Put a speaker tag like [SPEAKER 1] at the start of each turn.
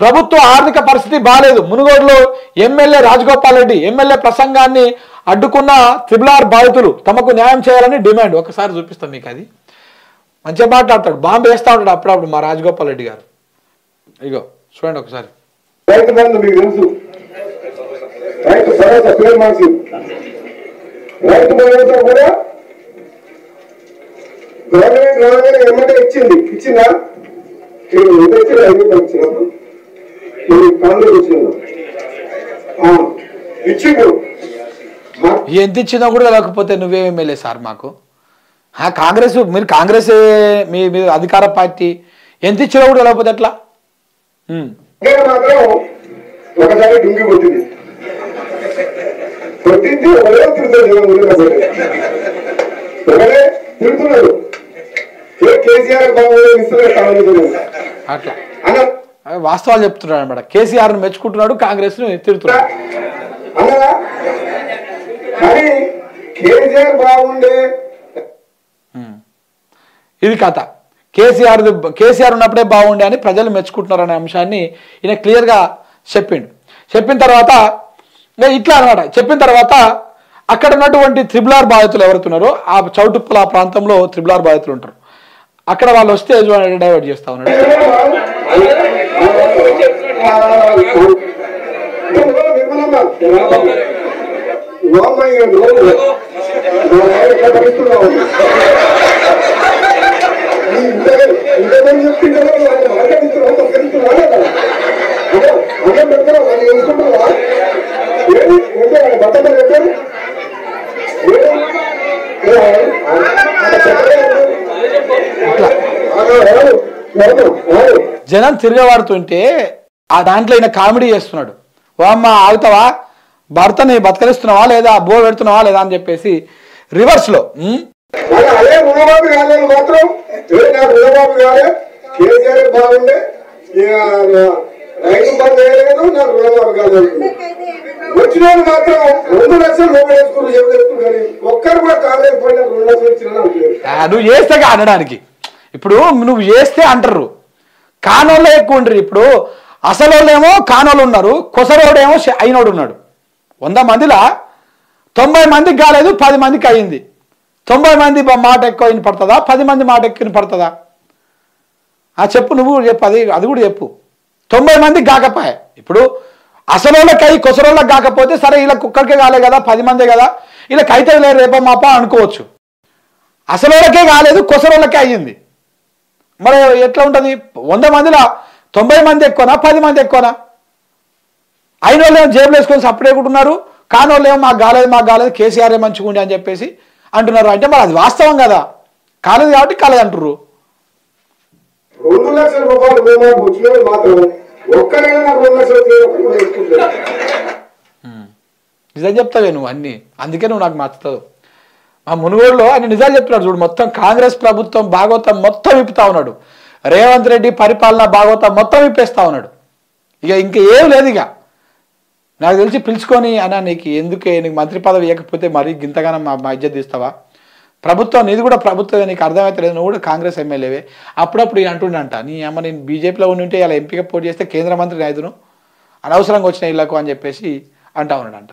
[SPEAKER 1] ప్రభుత్వ ఆర్థిక పరిస్థితి బాలేదు. మునుగోడులో ఎమ్మెల్యే రాజగోపాల్ రెడ్డి ఎమ్మెల్యే ప్రసంగాన్ని అడ్డుకున్న త్రిబుల్ బాధితులు తమకు న్యాయం చేయాలని డిమాండ్. ఒకసారి చూపిస్తాం మీకు, అది మంచిగా మాట్లాడతాడు, బాంబు వేస్తూ ఉంటాడు అప్పుడప్పుడు మా రాజగోపాల్ రెడ్డి గారు. ఇగో చూడండి ఒకసారి.
[SPEAKER 2] రైతు బంధు మీకు తెలుసు, రైతు భరోసా పేరు మార్చి రైతు భరోసా కూడా గవర్నమెంట్ రాగానే ఎమ్మటే ఇచ్చిందా ఎంత ఇచ్చింది? 5 ఇచ్చినప్పుడు కాంగ్రెస్ వచ్చిందా ఇచ్చిండు.
[SPEAKER 1] ఎంత ఇచ్చినా కూడా లేకపోతే నువ్వే ఎమ్మెల్యే సార్ మాకు కాంగ్రెస్, మీరు కాంగ్రెస్ మీ అధికార పార్టీ, ఎంత ఇచ్చినా కూడా లేకపోతే ఎట్లా?
[SPEAKER 2] మాత్రం ఒకసారి డుంగి కొట్టింది, కొట్టింది ఒకరే తిరుగుతాడు, ఒకరే తిరుగుతున్నాడు. కేసీఆర్
[SPEAKER 1] అట్లా వాస్తవాలు చెప్తున్నాడు అనమాట. కేసీఆర్ ని మెచ్చుకుంటున్నాడు, కాంగ్రెస్ ను తిరుగుతున్నాడు.
[SPEAKER 2] కేసీఆర్ బాగుండే
[SPEAKER 1] ఇది కథ. కేసీఆర్ ఉన్నప్పుడే బాగుండే అని ప్రజలు మెచ్చుకుంటున్నారు అనే అంశాన్ని ఈయన క్లియర్గా చెప్పిన తర్వాత ఇట్లా అనమాట. చెప్పిన తర్వాత అక్కడ ఉన్నటువంటి త్రిబుల్ బాధితులు ఎవరుతున్నారో ఆ చౌటుప్పల ఆ ప్రాంతంలో త్రిబుల్ బాధితులు ఉంటారు. అక్కడ వాళ్ళు వస్తే డైవర్ట్ చేస్తా ఉన్నాడు. జనం తిరగబడుతుంటే ఆ దాంట్లో ఈయన కామెడీ చేస్తున్నాడు. ఓ అమ్మ ఆగుతావా, భర్తని బతకరిస్తున్నావా లేదా, బో పెడుతున్నావా లేదా అని చెప్పేసి రివర్స్ లో
[SPEAKER 2] అదే రుణమాఫీ కాలేదు మాత్రం రుణమాఫీ కాలే, కేసీఆర్ బాగుండే, రైతు బంధు వేయలేదు, నాకు రుణమాఫీ కాలేదు. వచ్చిన వాళ్ళు మాత్రం 2 లక్షలు లోపల వేసుకుని ఒక్కరు కూడా కాంగ్రెస్ పడిన 2 లక్షలు ఇచ్చిన
[SPEAKER 1] నువ్వు చేస్తే అనడానికి. ఇప్పుడు నువ్వు చేస్తే అంటారు, కానోళ్ళే ఎక్కువ ఉంటారు. ఇప్పుడు అసలు వాళ్ళేమో కానోళ్ళు ఉన్నారు, కొసరోడేమో అయినోడు ఉన్నాడు. 100 మందిలా 90 మందికి కాలేదు, 10 మందికి అయింది. 90 మంది మాట ఎక్కువ వినపడుతుందా, 10 మంది మాట ఎక్కువ వినపడుతుందా? చెప్పు, నువ్వు చెప్పు, అది కూడా చెప్పు. 90 మందికి కాకపోయా. ఇప్పుడు అసలు వాళ్ళకి అయ్యి కొసరోళ్ళకి కాకపోతే సరే, ఇలా కుక్కడికే కాలే కదా, 10 మందే కదా, వీళ్ళకి అయితే లేదు రేపో మాప అనుకోవచ్చు. అసలు వాళ్ళకే కాలేదు, కొసరోళ్ళకే అయ్యింది. మరి ఎట్లా ఉంటుంది? 100 మందిలో 90 మంది ఎక్కువనా, 10 మంది ఎక్కువనా? అయిన వాళ్ళు ఏమో జేబులు వేసుకొని సపరేట్ ఉన్నారు, కాని వాళ్ళు ఏమో మాకు కాలేదు కేసీఆర్ మంచిగుండి అని చెప్పేసి అంటున్నారు. అంటే మరి అది వాస్తవం కదా, కాలేదు కాబట్టి కాలేదు అంటున్నారు.
[SPEAKER 2] 2 లక్షల రూపాయలు మేము వచ్చిన మాత్రం ఒక్కరైనా నాకు 2 లక్షలు
[SPEAKER 1] నిజం చెప్తావే నువ్వు అన్ని, అందుకే నువ్వు నాకు నచ్చుతావు. మా మునుగోడులో ఆయన నిజాలు చెప్తున్నాడు చూడు. మొత్తం కాంగ్రెస్ ప్రభుత్వం భాగవతం మొత్తం విప్పుతా ఉన్నాడు. రేవంత్ రెడ్డి పరిపాలన భాగవతం మొత్తం విప్పేస్తా ఉన్నాడు. ఇంక ఏం లేదు. ఇక నాకు తెలిసి పిలుచుకొని అన్నా నీకు ఎందుకే, నీకు మంత్రి పదవి ఇవ్వకపోతే మరీ గింతగానో మా ఇజ్జత్ తీస్తావా? ప్రభుత్వం నీది కూడా ప్రభుత్వం, నీకు అర్థమైతే లేదు, నువ్వు కూడా కాంగ్రెస్ ఎమ్మెల్యేవే. అప్పుడప్పుడు అంటుండంట, నీ అమ్మ నేను బీజేపీలో ఉంటే ఇలా ఎంపీగా పోటీ చేస్తే కేంద్ర మంత్రి అయిదును, అనవసరంగా వచ్చిన ఇళ్లకు అని చెప్పేసి అంటా ఉన్నాడంట.